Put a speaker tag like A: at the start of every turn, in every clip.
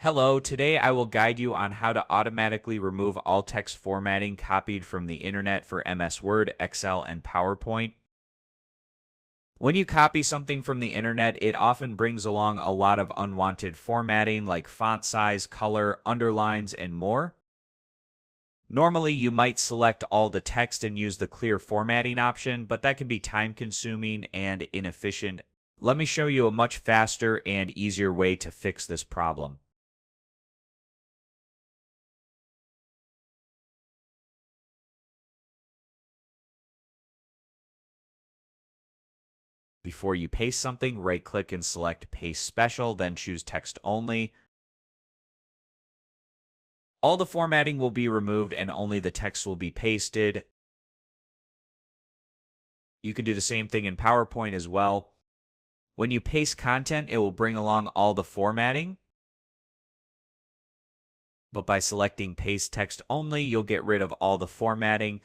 A: Hello, today I will guide you on how to automatically remove all text formatting copied from the internet for MS Word, Excel, and PowerPoint. When you copy something from the internet, it often brings along a lot of unwanted formatting like font size, color, underlines, and more. Normally, you might select all the text and use the clear formatting option, but that can be time-consuming and inefficient. Let me show you a much faster and easier way to fix this problem. Before you paste something, right-click and select Paste Special, then choose Text Only. All the formatting will be removed and only the text will be pasted. You can do the same thing in PowerPoint as well. When you paste content, it will bring along all the formatting. But by selecting Paste Text Only, you'll get rid of all the formatting.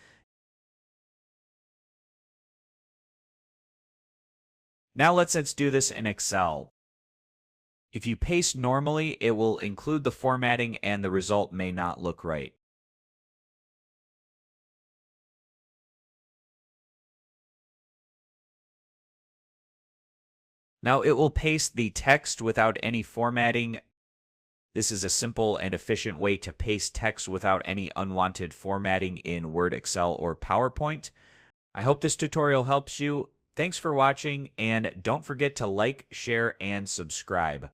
A: Now let's do this in Excel. If you paste normally, it will include the formatting and the result may not look right. Now it will paste the text without any formatting. This is a simple and efficient way to paste text without any unwanted formatting in Word, Excel, or PowerPoint. I hope this tutorial helps you. Thanks for watching, and don't forget to like, share, and subscribe.